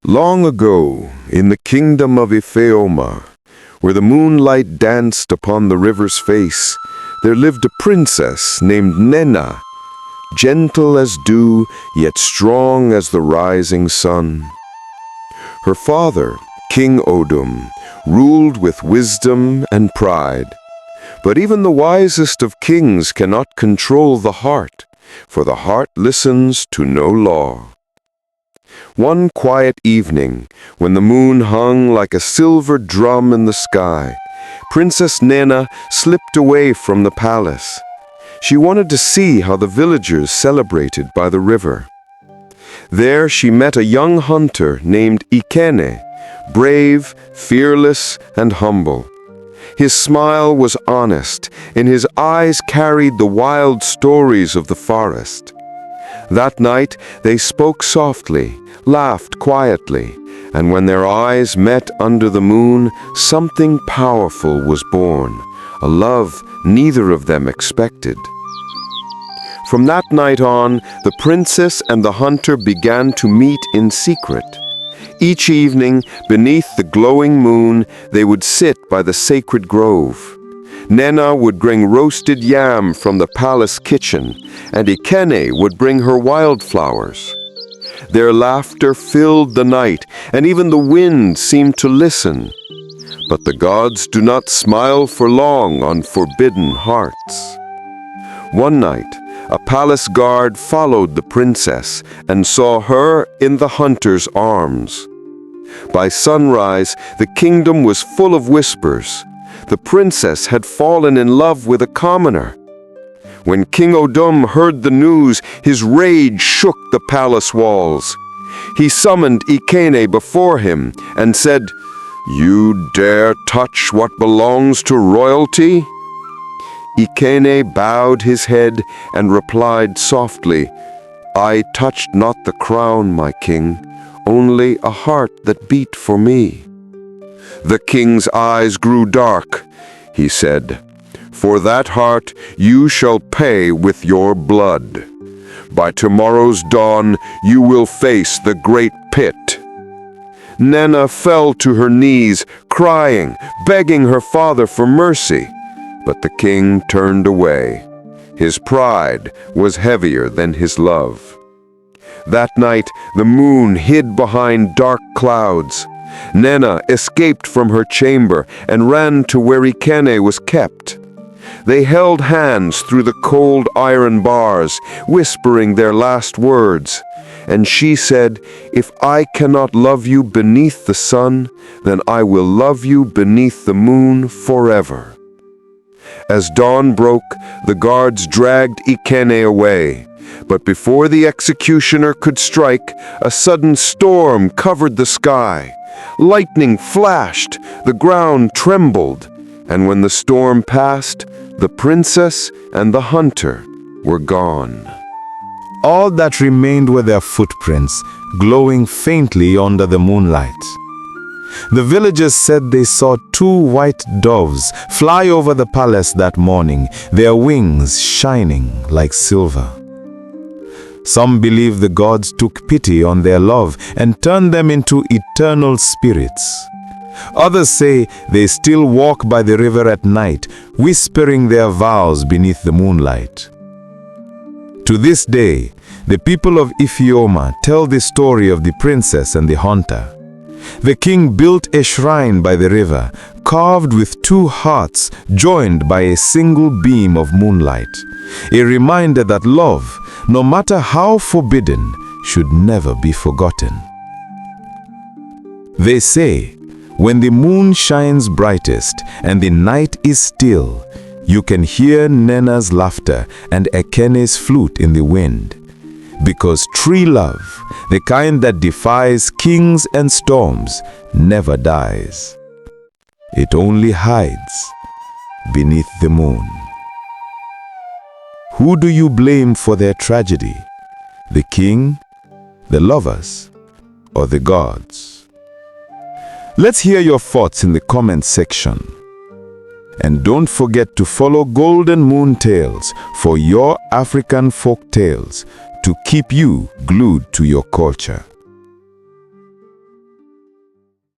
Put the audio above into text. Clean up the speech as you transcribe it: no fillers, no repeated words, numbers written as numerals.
Long ago, in the kingdom of Ifeoma, where the moonlight danced upon the river's face, there lived a princess named Nena, gentle as dew, yet strong as the rising sun. Her father, King Odum, ruled with wisdom and pride. But even the wisest of kings cannot control the heart, for the heart listens to no law. One quiet evening, when the moon hung like a silver drum in the sky, Princess Nena slipped away from the palace. She wanted to see how the villagers celebrated by the river. There she met a young hunter named Ikene, brave, fearless, and humble. His smile was honest, and his eyes carried the wild stories of the forest. That night they spoke softly, laughed quietly, and when their eyes met under the moon, something powerful was born, a love neither of them expected. From that night on, the princess and the hunter began to meet in secret. Each evening, beneath the glowing moon, they would sit by the sacred grove. Nena would bring roasted yam from the palace kitchen, and Ikene would bring her wildflowers. Their laughter filled the night, and even the wind seemed to listen. But the gods do not smile for long on forbidden hearts. One night, a palace guard followed the princess and saw her in the hunter's arms. By sunrise, the kingdom was full of whispers. The princess had fallen in love with a commoner. When King Odum heard the news, his rage shook the palace walls. He summoned Ikene before him and said, "You dare touch what belongs to royalty?" Ikene bowed his head and replied softly, "I touched not the crown, my king, only a heart that beat for me." The king's eyes grew dark. He said, "For that heart you shall pay with your blood. By tomorrow's dawn you will face the great pit." Nena fell to her knees, crying, begging her father for mercy. But the king turned away. His pride was heavier than his love. That night the moon hid behind dark clouds. Nena escaped from her chamber and ran to where Ikene was kept. They held hands through the cold iron bars, whispering their last words. And she said, "If I cannot love you beneath the sun, then I will love you beneath the moon forever." As dawn broke, the guards dragged Ikene away. But before the executioner could strike, a sudden storm covered the sky. Lightning flashed, the ground trembled, and when the storm passed, the princess and the hunter were gone. All that remained were their footprints, glowing faintly under the moonlight. The villagers said they saw two white doves fly over the palace that morning, their wings shining like silver. Some believe the gods took pity on their love and turned them into eternal spirits. Others say they still walk by the river at night, whispering their vows beneath the moonlight. To this day, the people of Ifeoma tell the story of the princess and the hunter. The king built a shrine by the river, carved with two hearts joined by a single beam of moonlight, a reminder that love, no matter how forbidden, should never be forgotten. They say, when the moon shines brightest and the night is still, you can hear Nena's laughter and Ikene's flute in the wind. Because true love, the kind that defies kings and storms, never dies. It only hides beneath the moon. Who do you blame for their tragedy? The king, the lovers, or the gods? Let's hear your thoughts in the comment section. And don't forget to follow Golden Moon Tales for your African folk tales to keep you glued to your culture.